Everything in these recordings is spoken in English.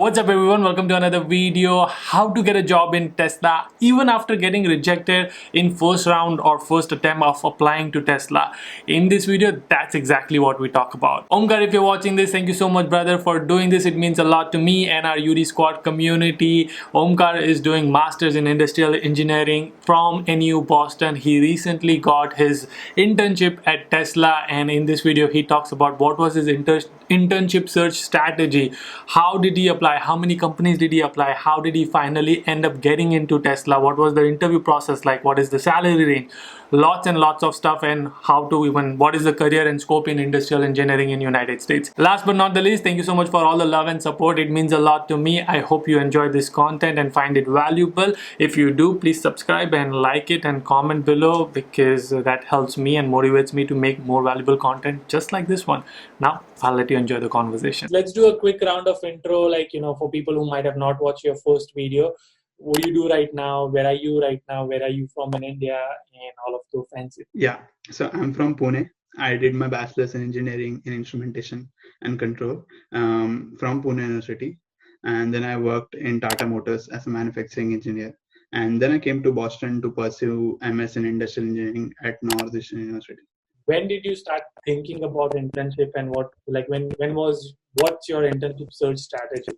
What's up everyone, welcome to another video. How to get a job in Tesla even after getting rejected in first round or first attempt of applying to Tesla. In this video, that's exactly what we talk about. Omkar, if you're watching this, thank you so much brother for doing this. It means a lot to me and our Yudi squad community. Omkar is doing masters in industrial engineering from NU Boston. He recently got his internship at Tesla, and in this video he talks about what was his internship search strategy. How did he apply? How many companies did he apply? How did he finally end up getting into Tesla? What was the interview process like? What is the salary range? Lots and lots of stuff, and how to even what is the career and scope in industrial engineering in United States. Last but not the least, thank you so much for all the love and support. It means a lot to me. I hope you enjoy this content and find it valuable. If you do, please subscribe and like it and comment below, because that helps me and motivates me to make more valuable content just like this one. Now I'll let you enjoy the conversation. Let's do a quick round of intro, like, for people who might have not watched your first video. What do you do right now? Where are you right now? Where are you from in India? And all of those fancy. Yeah, so I'm from Pune. I did my bachelor's in engineering in instrumentation and control from Pune University. And then I worked in Tata Motors as a manufacturing engineer. And then I came to Boston to pursue MS in industrial engineering at Northeastern University. When did you start thinking about internship, and what's your internship search strategy?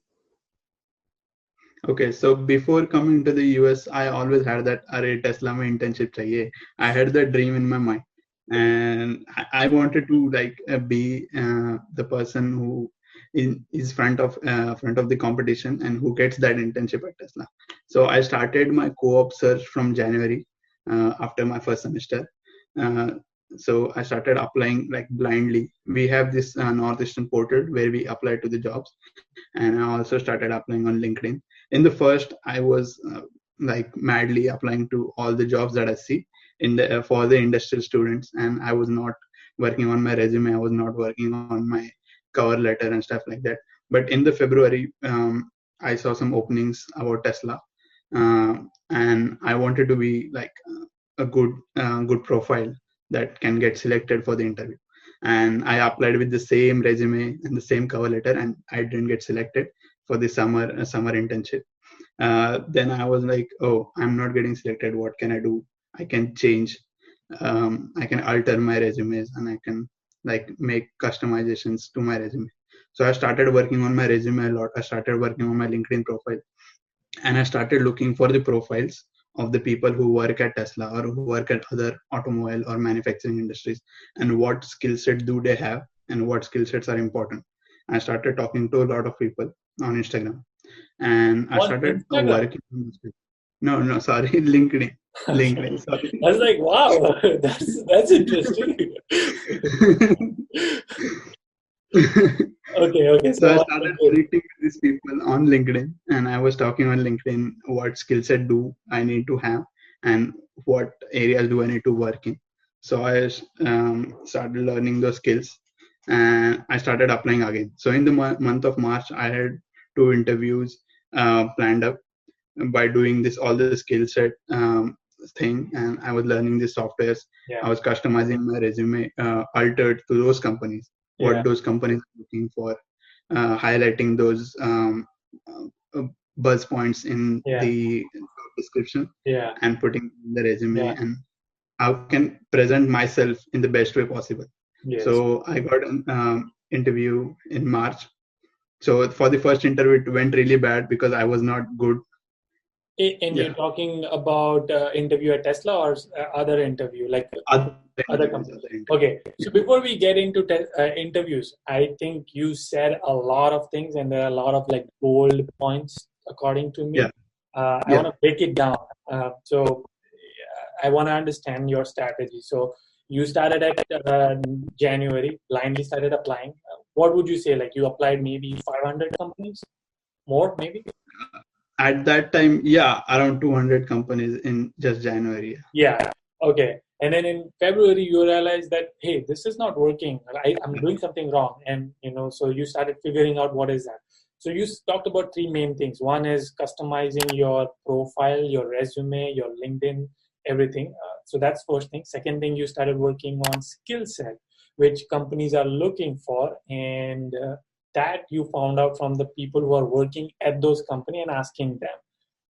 Okay, so before coming to the US, I always had that array Tesla mein internship chahiye. I had that dream in my mind, and I wanted to be the person who is front of the competition and who gets that internship at Tesla. So I started my co-op search from January after my first semester. Uh, so I started applying like blindly. We have this Northeastern portal where we apply to the jobs, and I also started applying on LinkedIn. In the first, I was like madly applying to all the jobs that I see in the for the industrial students, and I was not working on my resume. I was not working on my cover letter and stuff like that. But in the February, I saw some openings about Tesla, and I wanted to be like a good profile that can get selected for the interview. And I applied with the same resume and the same cover letter, and I didn't get selected for the summer internship. Then I was like, oh, I'm not getting selected. What can I do? I can change. I can alter my resumes, and I can like make customizations to my resume. So I started working on my resume a lot. I started working on my LinkedIn profile, and I started looking for the profiles of the people who work at Tesla or who work at other automobile or manufacturing industries, and what skill set do they have and what skill sets are important. I started talking to a lot of people on Instagram, and I started working on this. No, sorry, LinkedIn. LinkedIn, sorry. I was like, wow, that's interesting. Okay. So I started connecting with these people on LinkedIn, and I was talking on LinkedIn what skill set do I need to have and what areas do I need to work in. So I started learning those skills, and I started applying again. So in the month of March, I had 2 interviews planned up by doing this all the skill set thing, and I was learning the softwares. I was customizing my resume altered to those companies, what those companies are looking for, highlighting those buzz points in the job description, and putting in the resume, and how can present myself in the best way possible. So I got an interview in March. So for the first interview, it went really bad because I was not good. And you're talking about interview at Tesla or other interview, like other companies? Okay, so before we get into interviews, I think you said a lot of things, and there are a lot of like bold points according to me. I want to break it down. So I want to understand your strategy. So you started at January, blindly started applying. What would you say? Like you applied maybe 500 companies? More maybe? At that time, around 200 companies in just January. Yeah. Okay. And then in February, you realized that, hey, this is not working. I'm doing something wrong. And, so you started figuring out what is that. So you talked about 3 main things. One is customizing your profile, your resume, your LinkedIn, everything. So that's first thing. Second thing, you started working on skill set, which companies are looking for. And that you found out from the people who are working at those companies and asking them.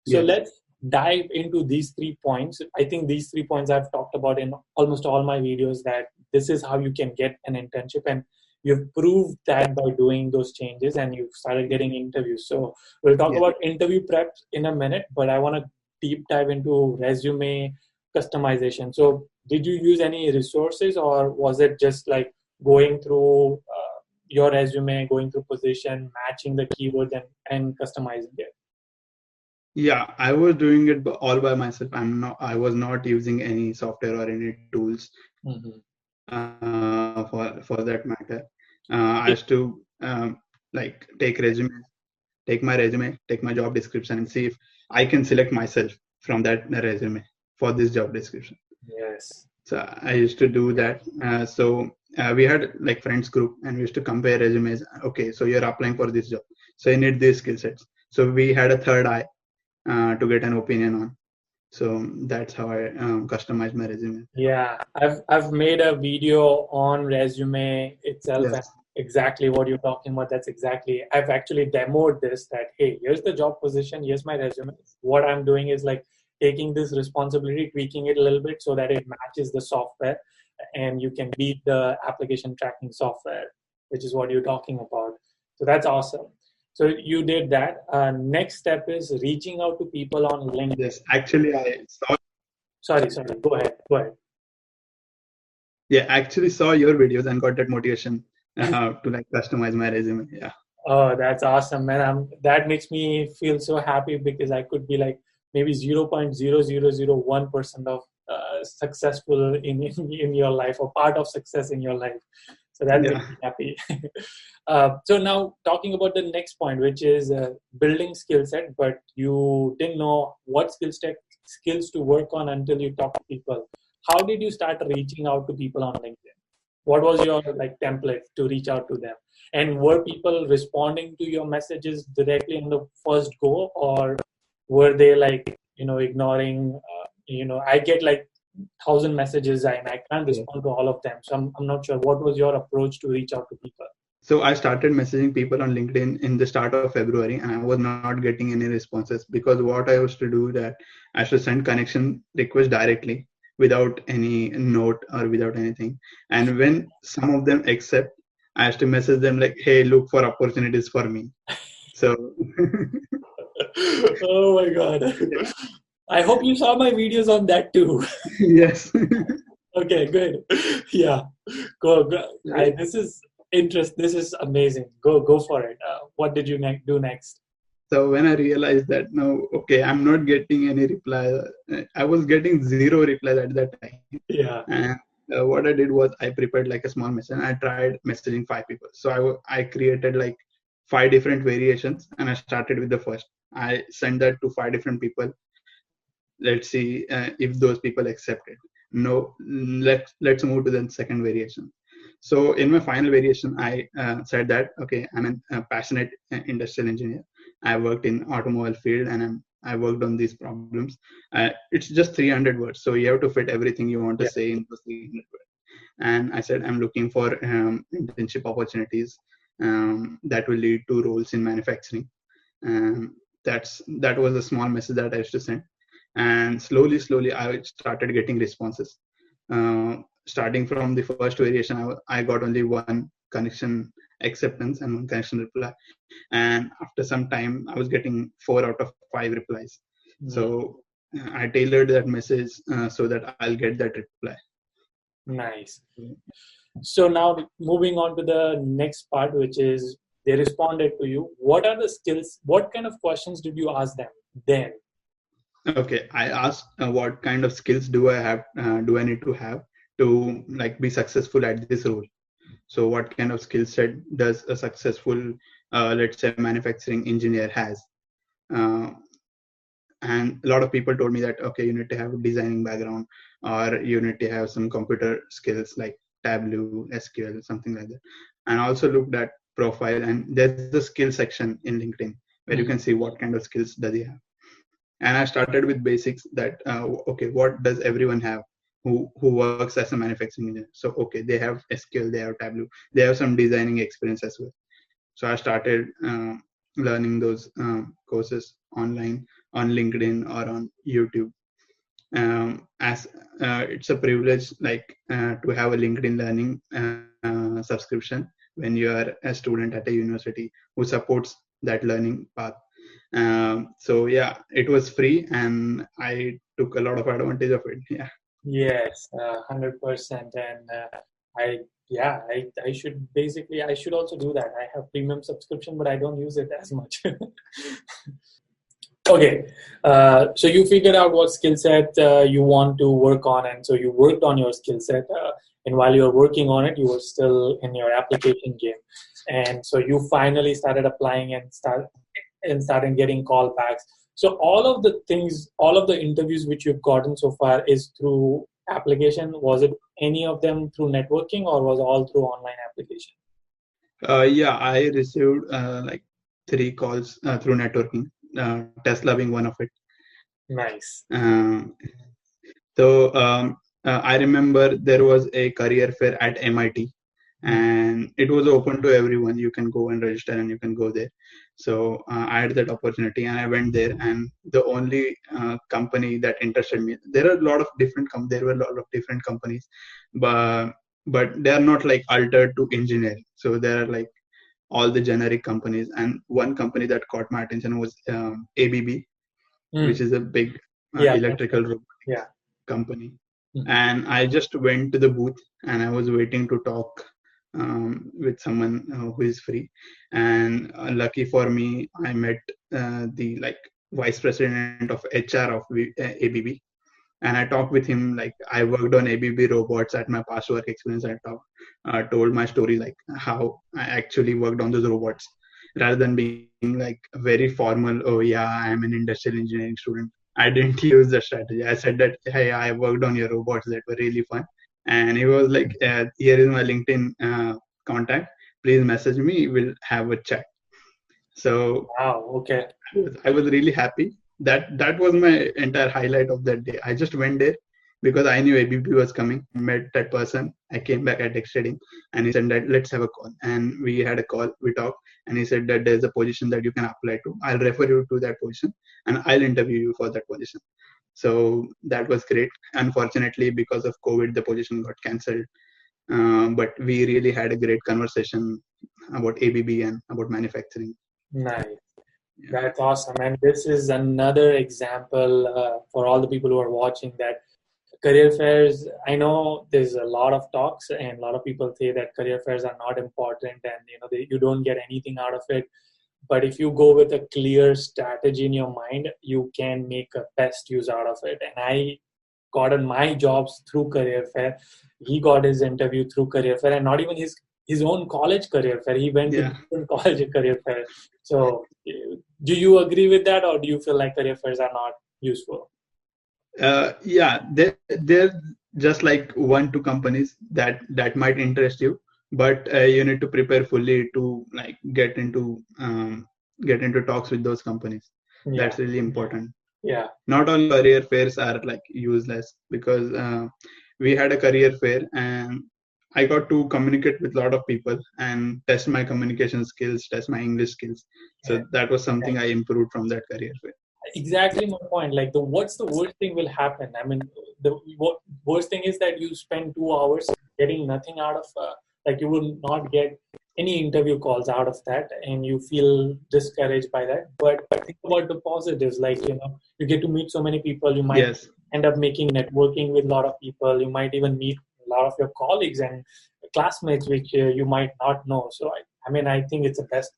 So Yes. let's dive into these 3 points. I think these 3 points I've talked about in almost all my videos, that this is how you can get an internship, and you've proved that by doing those changes, and you've started getting interviews. So we'll talk about interview prep in a minute, but I want to deep dive into resume customization. So did you use any resources, or was it just like going through your resume, going through position, matching the keywords and customizing it? Yeah, I was doing it all by myself. I was not using any software or any tools for that matter. I used to like take my resume, take my job description, and see if I can select myself from that resume for this job description. Yes. So I used to do that. We had like friends group, and we used to compare resumes. Okay, so you're applying for this job, so you need these skill sets. So we had a third eye to get an opinion on. So that's how I customized my resume. Yeah, I've made a video on resume itself, and Yes. exactly what you're talking about. That's exactly, I've actually demoed this, that hey, here's the job position, here's my resume. What I'm doing is like taking this responsibility, tweaking it a little bit so that it matches the software, and you can beat the application tracking software, which is what you're talking about. So that's awesome. So you did that. Next step is reaching out to people on LinkedIn. Yes, actually, I saw. Sorry. Go ahead. Yeah, actually saw your videos and got that motivation to like customize my resume. Yeah. Oh, that's awesome, man. That makes me feel so happy, because I could be like maybe 0.0001% of successful in your life, or part of success in your life. So that makes me happy. So now talking about the next point, which is building skill set, but you didn't know what skills to work on until you talk to people. How did you start reaching out to people on LinkedIn? What was your like template to reach out to them? And were people responding to your messages directly in the first go, or were they like, ignoring? I get like 1,000 messages and I can't respond to all of them. So I'm not sure. What was your approach to reach out to people? So I started messaging people on LinkedIn in the start of February, and I was not getting any responses, because what I used to do that I should send connection request directly without any note or without anything. And when some of them accept, I have to message them like, "Hey, look for opportunities for me." So Oh my God. I hope you saw my videos on that too. yes. Okay, good. Yeah, go. This is This is amazing. Go for it. What did you do next? So when I realized that no, okay, I'm not getting any reply. I was getting zero replies at that time. Yeah. And what I did was I prepared like a small message, and I tried messaging 5 people. So I created like 5 different variations, and I started with the first. I sent that to 5 different people. Let's see if those people accept it. No, let's move to the second variation. So in my final variation, I said that okay, I'm a passionate industrial engineer. I worked in automobile field, and I worked on these problems. It's just 300 words, so you have to fit everything you want to say in those 300 words. And I said I'm looking for internship opportunities that will lead to roles in manufacturing. That was a small message that I used to send, and slowly I started getting responses. Starting from the first variation, I got only one connection acceptance and one connection reply, and after some time I was getting 4 out of 5 replies. So I tailored that message so that I'll get that reply. Nice. So now moving on to the next part, which is they responded to you. What are the skills? What kind of questions did you ask them then? Okay, I asked what kind of skills do I need to have to like be successful at this role. So what kind of skill set does a successful let's say manufacturing engineer has? And a lot of people told me that okay, you need to have a designing background, or you need to have some computer skills like Tableau, SQL, something like that. And I also looked at profile, and there's the skill section in LinkedIn where you can see what kind of skills does he have. And I started with basics that okay, what does everyone have who works as a manufacturing engineer? So okay, they have SQL, they have Tableau, they have some designing experience as well. So I started learning those courses online on LinkedIn or on YouTube. As it's a privilege, like to have a LinkedIn Learning subscription when you are a student at a university who supports that learning path. So yeah, it was free, and I took a lot of advantage of it. Yeah. Yes, 100%. And I should also do that. I have premium subscription, but I don't use it as much. Okay, so you figured out what skill set you want to work on, and so you worked on your skill set. And while you were working on it, you were still in your application game, and so you finally started applying and started getting callbacks. So all of the interviews which you've gotten so far is through application. Was it any of them through networking, or was all through online application? Yeah, I received like 3 calls through networking. Tesla being one of it. Nice. I remember there was a career fair at MIT, and it was open to everyone. You can go and register, and you can go there. So I had that opportunity, and I went there. And the only company that interested me, there were a lot of different companies, but they are not like altered to engineering. So there are like all the generic companies, and one company that caught my attention was ABB, which is a big electrical robotics company. And I just went to the booth, and I was waiting to talk with someone who is free. And lucky for me, I met the like vice president of HR of ABB, and I talked with him. Like, I worked on ABB robots at my past work experience. Told my story, like how I actually worked on those robots, rather than being like very formal. Oh yeah, I'm an industrial engineering student. I didn't use the strategy. I said that, hey, I worked on your robots that were really fun. And he was like, here is my LinkedIn contact. Please message me. We'll have a chat. So wow, okay. I was really happy. That was my entire highlight of that day. I just went there because I knew ABP was coming. Met that person. I came back, I texted him, and he said that let's have a call. And we had a call. We talked, and he said that there's a position that you can apply to. I'll refer you to that position, and I'll interview you for that position. So that was great. Unfortunately, because of COVID, the position got cancelled. But we really had a great conversation about ABB and about manufacturing. Nice. That's awesome. And this is another example for all the people who are watching that career fairs, I know there's a lot of talks and a lot of people say that career fairs are not important and you don't get anything out of it. But if you go with a clear strategy in your mind, you can make a best use out of it. And I gotten my jobs through career fair. He got his interview through career fair, and not even his own college career fair. He went to different college career fair. So do you agree with that, or do you feel like career fairs are not useful? They're just like 1-2 companies that might interest you, but you need to prepare fully to like get into talks with those companies. That's really important. Yeah. Not all career fairs are like useless, because we had a career fair and I got to communicate with a lot of people and test my communication skills, test my English skills. So that was something I improved from that career fair. Exactly my point. Like, what's the worst thing will happen? I mean, the worst thing is that you spend 2 hours getting nothing out of, like you will not get any interview calls out of that, and you feel discouraged by that. But think about the positives, like, you get to meet so many people. You might end up networking with a lot of people. You might even meet a lot of your colleagues and classmates, which you might not know. So, I think it's the best.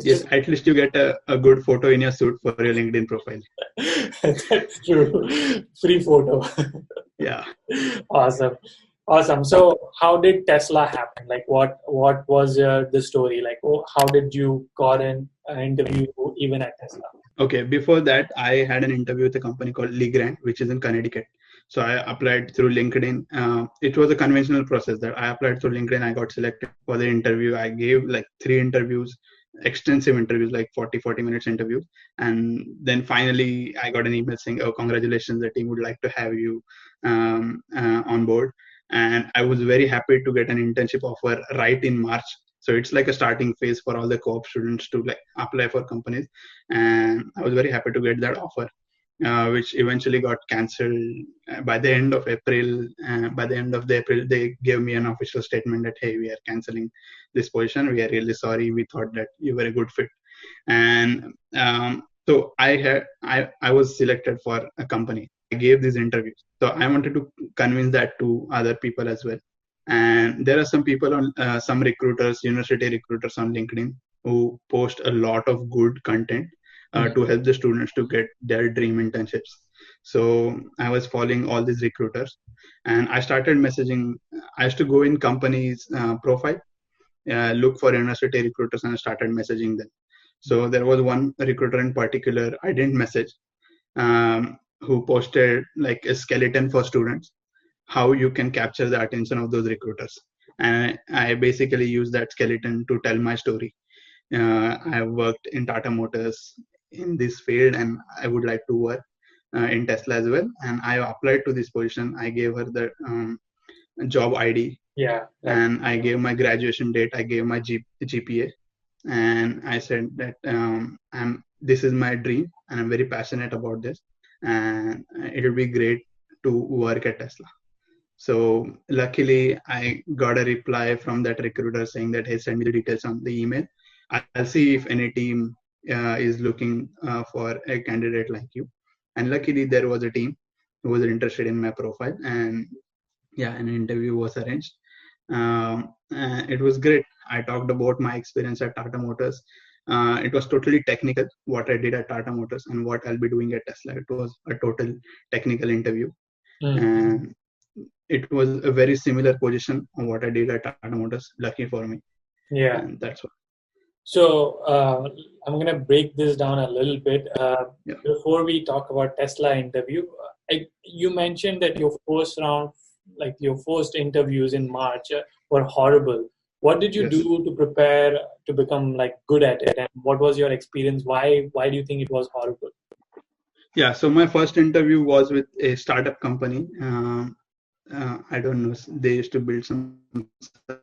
Yes, at least you get a good photo in your suit for your LinkedIn profile. That's true. Free photo. Yeah. Awesome. So how did Tesla happen? Like, what was the story? Like, how did you got an interview even at Tesla? Okay, before that, I had an interview with a company called Legrand, which is in Connecticut. So I applied through LinkedIn. It was a conventional process that I applied through LinkedIn. I got selected for the interview. I gave like 3 interviews, extensive interviews, like 40 minutes interviews. And then finally, I got an email saying, oh, congratulations, the team would like to have you on board. And I was very happy to get an internship offer right in March. So it's like a starting phase for all the co-op students to like apply for companies. And I was very happy to get that offer, which eventually got cancelled by the end of April. By the end of the April, they gave me an official statement that, hey, we are canceling this position. We are really sorry. We thought that you were a good fit. And so I was selected for a company. I gave these interviews. So I wanted to convince that to other people as well. And there are some people on some recruiters, university recruiters on LinkedIn who post a lot of good content to help the students to get their dream internships. So I was following all these recruiters, and I started messaging. I used to go in companies' profile, look for university recruiters, and I started messaging them. So there was one recruiter in particular I didn't message, who posted like a skeleton for students, how you can capture the attention of those recruiters. And I basically used that skeleton to tell my story. I worked in Tata Motors in this field, and I would like to work in Tesla as well. And I applied to this position. I gave her the job ID. Yeah. And I gave my graduation date. I gave my GPA, and I said that this is my dream, and I'm very passionate about this, and it will be great to work at Tesla. So luckily, I got a reply from that recruiter saying that, hey, send me the details on the email. I'll see if any team is looking for a candidate like you. And luckily, there was a team who was interested in my profile, and yeah, an interview was arranged. It was great. I talked about my experience at Tata Motors. It was totally technical, what I did at Tata Motors and what I'll be doing at Tesla. It was a total technical interview. And it was a very similar position on what I did at Tata Motors. Lucky for me. Yeah. And that's what. So I'm going to break this down a little bit. Before we talk about Tesla interview, you mentioned that your first round, like your first interviews in March were horrible. What did you do to prepare to become like good at it? And what was your experience? Why do you think it was horrible? Yeah, so my first interview was with a startup company. I don't know, they used to build some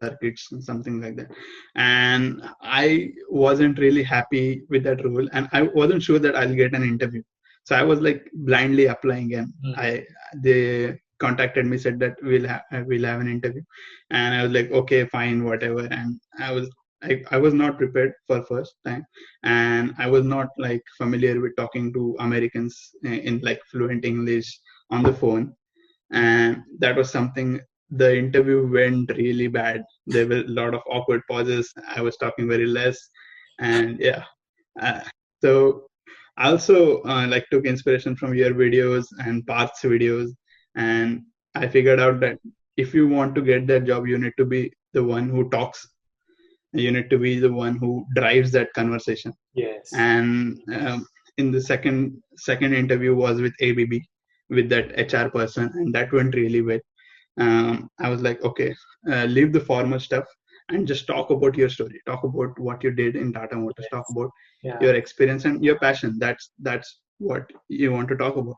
circuits and something like that. And I wasn't really happy with that role, and I wasn't sure that I'll get an interview. So I was like blindly applying, and they contacted me, said that we'll have an interview. And I was like, okay, fine, whatever. And I was not prepared for first time, and I was not like familiar with talking to Americans in like fluent English on the phone. And that was something. The interview went really bad. There were a lot of awkward pauses. I was talking very less, and so I also like took inspiration from your videos and Parth's videos, and I figured out that if you want to get that job, you need to be the one who talks. You need to be the one who drives that conversation. Yes. And in the second interview was with ABB, with that HR person, and that went really well. I was like, okay, leave the formal stuff and just talk about your story. Talk about what you did in Tata Motors. Talk about your experience and your passion. That's what you want to talk about.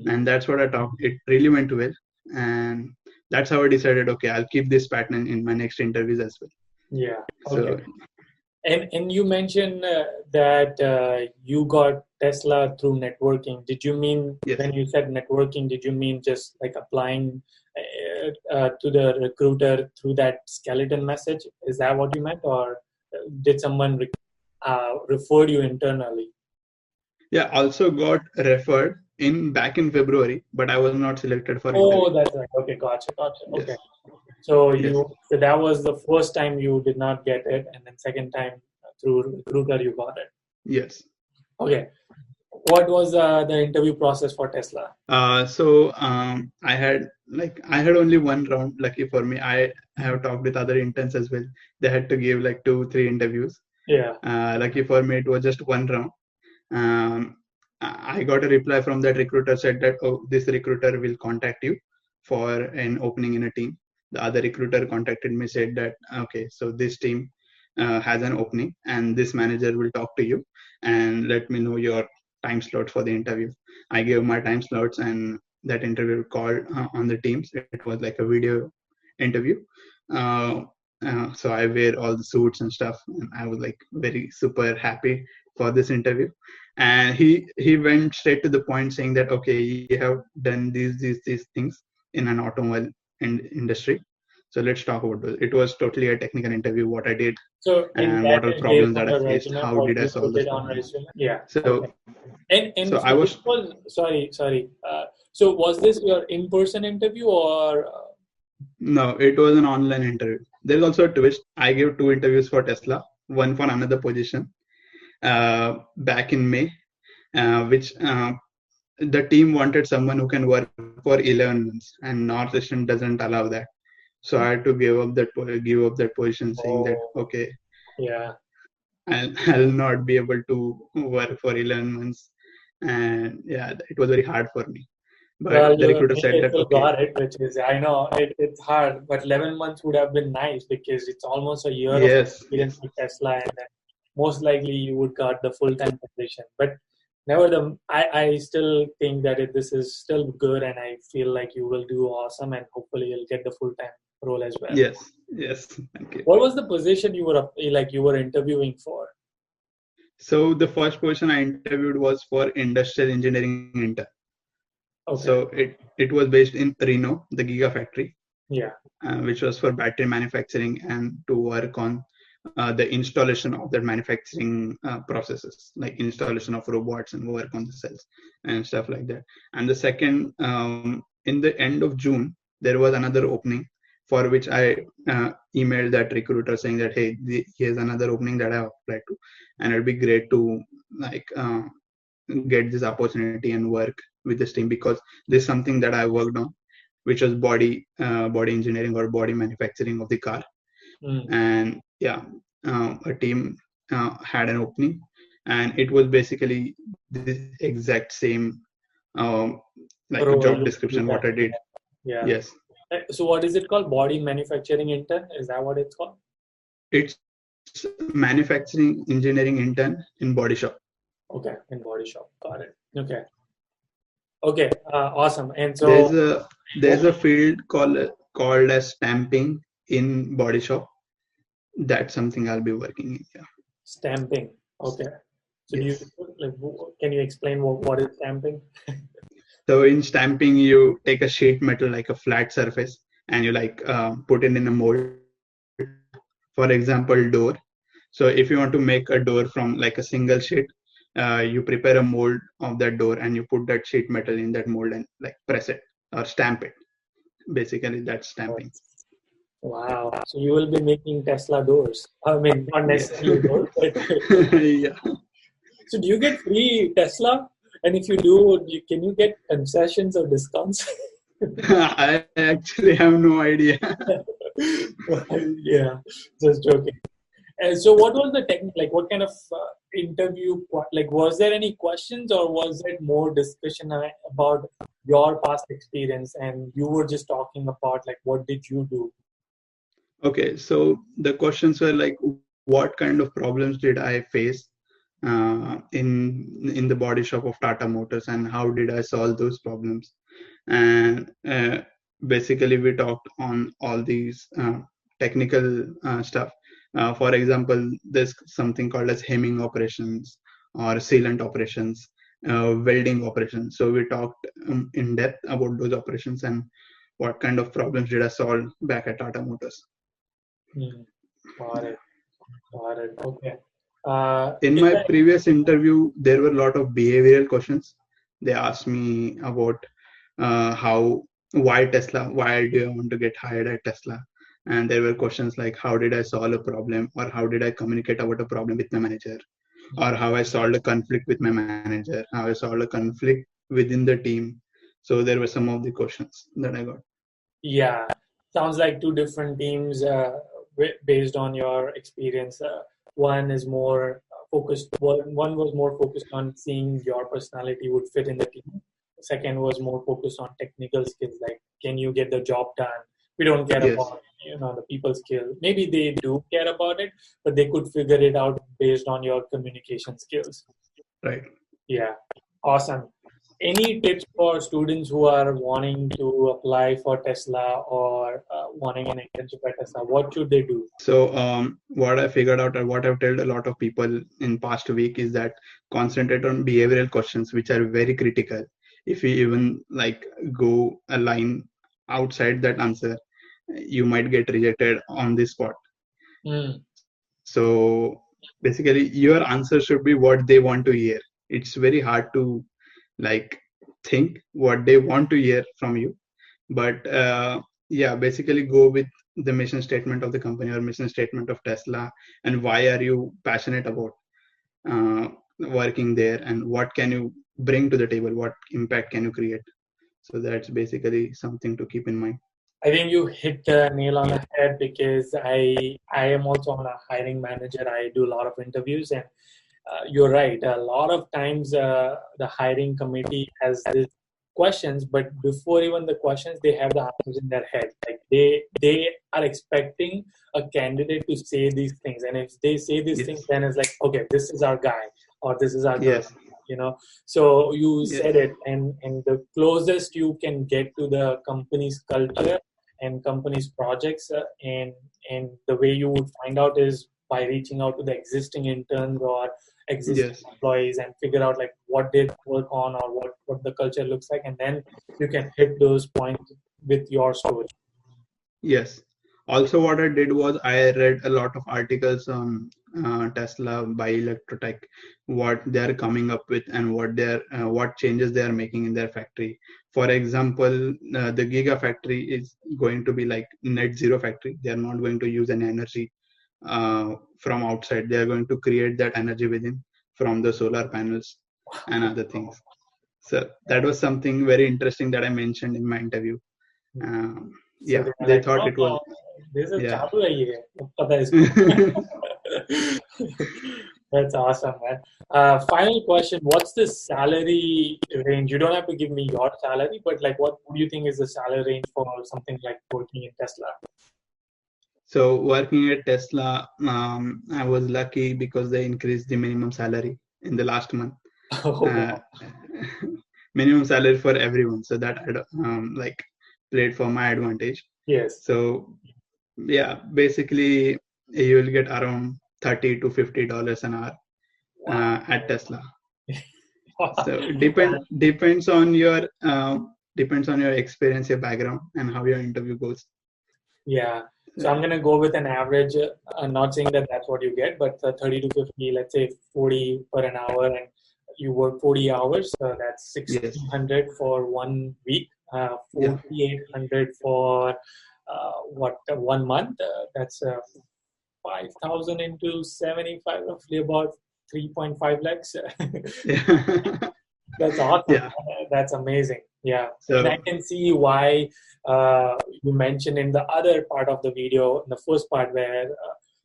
And that's what I talked. It really went well, and that's how I decided, okay, I'll keep this pattern in my next interviews as well. Yeah. Okay. So, and you mentioned that you got Tesla through networking. Did you mean, when you said networking, did you mean just like applying to the recruiter through that skeleton message? Is that what you meant, or did someone refer you internally? Yeah, also got referred back in February, but I was not selected for interview. Oh, that's right. Okay, gotcha. Okay. So so that was the first time you did not get it, and then second time through recruiter you got it. Yes. Okay. What was the interview process for Tesla? So I had only one round. Lucky for me, I have talked with other interns as well. They had to give like 2-3 interviews. Yeah. Lucky for me, it was just one round. I got a reply from that recruiter, said that, oh, this recruiter will contact you for an opening in a team. The other recruiter contacted me, said that, okay, so this team has an opening and this manager will talk to you and let me know your time slot for the interview. I gave my time slots, and that interview called on the Teams. It was like a video interview. So I wear all the suits and stuff, and I was like very super happy for this interview. And he went straight to the point, saying that okay, you have done these things in an automobile industry. So let's talk about it. It was totally a technical interview. What I did So in and what that are is based problems on that I your faced. resume, How or did I you solve put those it on problems? resume? Yeah. So Okay. And so I so this was was sorry. So was this your in-person interview or? No, it was an online interview. There's also a twist. I gave 2 interviews for Tesla, one for another position back in May, which the team wanted someone who can work for 11 months, and Northeastern doesn't allow that. So I had to give up that position, saying that Oh, okay, yeah. I'll not be able to work for 11 months, and yeah, it was very hard for me. Well, But the you recruiter said anyway that still okay, got it, which is, I know it's hard, but 11 months would have been nice because it's almost a year of yes, experience yes, with Tesla, and then most likely you would got the full-time position. But I still think that this is still good, and I feel like you will do awesome, and hopefully you'll get the full-time role as well. yes, thank you. What was the position you were interviewing for? So the first person I interviewed was for industrial engineering intern. Okay. So it was based in Reno, the Gigafactory, Yeah. which was for battery manufacturing and to work on the installation of the manufacturing processes, like installation of robots and work on the cells and stuff like that. And the second, in the end of June, there was another opening for which I emailed that recruiter saying that hey, here's another opening that I applied to, and it'd be great to like get this opportunity and work with this team because this is something that I worked on, which was body engineering or body manufacturing of the car. Mm. And yeah, a team had an opening, and it was basically the exact same like Role job you description what had. I did. Yeah. Yes, So what is it called? Body manufacturing intern? Is that what it's called? it's manufacturing engineering intern in body shop. Okay, in body shop. Got it. Okay. Okay. Awesome. And There's so, a there's a field called as stamping in body shop. That's something I'll be working in. Yeah. stamping. Okay. So do you Yes. like? Can you explain what is stamping? So in stamping, you take a sheet metal like a flat surface, and you like put it in a mold. For example, door. So if you want to make a door from like a single sheet, you prepare a mold of that door and you put that sheet metal in that mold and like press it or stamp it. Basically, that's stamping. Wow. So you will be making Tesla doors. I mean, not Yes. necessarily doors, but Yeah. so do you get free Tesla? And if you do, can you get concessions or discounts? I actually have no idea. Yeah, just joking. So what was the technique like? What kind of interview? Like, was there any questions, or was it more discussion about your past experience, and you were just talking about like what did you do? Okay, so the questions were like, what kind of problems did I face in the body shop of Tata Motors, and how did I solve those problems? And basically, we talked on all these technical stuff. For example, there's something called as hemming operations or sealant operations, welding operations. So we talked in depth about those operations and what kind of problems did I solve back at Tata Motors. Hmm. Got it. Got it. Okay. In Is my that previous interview, there were a lot of behavioral questions. They asked me about why Tesla, why do I want to get hired at Tesla? And there were questions like, how did I solve a problem, or how did I communicate about a problem with my manager, or how I solved a conflict with my manager, how I solved a conflict within the team. So there were some of the questions that I got. Yeah, sounds like two different teams based on your experience. One is more focused. One was more focused on seeing your personality would fit in the team. Second was more focused on technical skills, like can you get the job done. We don't care Yes, about the people skill. Maybe they do care about it, but they could figure it out based on your communication skills. right. Yeah, awesome. Any tips for students who are wanting to apply for Tesla or wanting an internship at Tesla? What should they do? So what I figured out and what I've told a lot of people in past week is that concentrate on behavioral questions, which are very critical. If you even like go a line outside that answer, you might get rejected on the spot. Mm. So basically, your answer should be what they want to hear. It's very hard to like think what they want to hear from you, but yeah, basically go with the mission statement of the company or mission statement of Tesla, and why are you passionate about working there, and what can you bring to the table, what impact can you create. So that's basically something to keep in mind. I think you hit the nail on the head because I am also on a hiring manager. I do a lot of interviews, and you're right. A lot of times the hiring committee has these questions, but before even the questions, they have the answers in their head. Like they are expecting a candidate to say these things, and if they say these Yes. things, then it's like, okay, this is our guy or this is our girl. Yes. You know, so you Yes. said it, and the closest you can get to the company's culture and company's projects, and the way you would find out is by reaching out to the existing interns or existing Yes. employees and figure out like what they work on or what the culture looks like, and then you can hit those points with your story. Yes. Also, what I did was I read a lot of articles on Tesla by Electrotech, what they are coming up with and what changes they are making in their factory. For example, the Gigafactory is going to be like net zero factory. They are not going to use any energy from outside. They are going to create that energy within from the solar panels and other things. So that was something very interesting that I mentioned in my interview. So Yeah, they're they like, thought no, it was, this is yeah. chalu hai ye, pata hai isko. That's awesome, man. Final question: what's the salary range? You don't have to give me your salary, but like, what do you think is the salary range for something like working in Tesla? So working at Tesla, I was lucky because they increased the minimum salary in the last month. Oh, Uh, wow. minimum salary for everyone, so that like played for my advantage. Yes. So yeah, basically you will get around $30 to $50 an hour Wow. at Tesla. So depends on your experience, your background, and how your interview goes. Yeah. So I'm gonna go with an average. I'm not saying that that's what you get, but 30 to 50, let's say 40 per an hour, and you work 40 hours. That's Yes. 1,600 for 1 week. Yeah. 4,800 for 1 month. That's 5,000 into 75, roughly about 3.5 lakhs. Yeah. That's awesome. Yeah. That's amazing. Yeah. So And I can see why you mentioned in the other part of the video, in the first part, where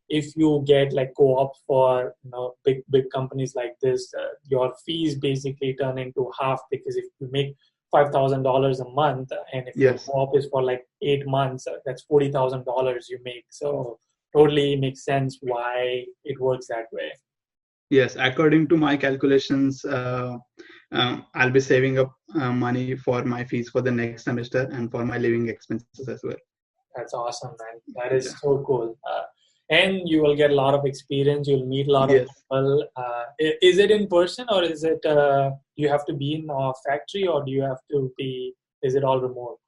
if you get like co-ops for big companies like this, your fees basically turn into half, because if you make $5,000 a month, and if your yes. co-op is for like 8 months, that's $40,000 you make. So totally makes sense why it works that way. Yes, according to my calculations, I'll be saving up money for my fees for the next semester and for my living expenses as well. That's awesome, man. That is so cool. And you will get a lot of experience. You'll meet a lot of Yes. people. Is it in person, or is it you have to be in a factory, or do you have to be? Is it all remote?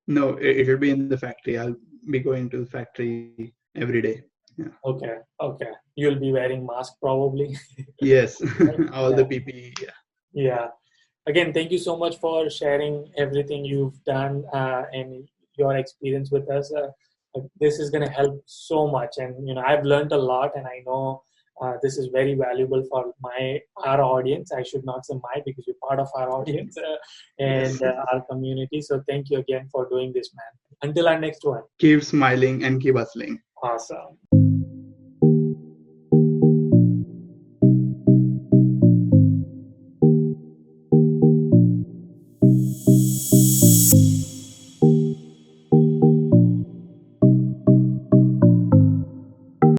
No, it will be in the factory. I'll be going to the factory every day. Yeah. Okay, okay. You'll be wearing mask probably. Yes, all the Yeah. PPE. Yeah. Yeah. Again, thank you so much for sharing everything you've done and your experience with us. This is going to help so much, and I've learned a lot, and I know this is very valuable for our audience. I should not say my, because you're part of our audience and Yes. our community. So thank you again for doing this, man. Until our next one. Keep smiling and keep hustling. Awesome.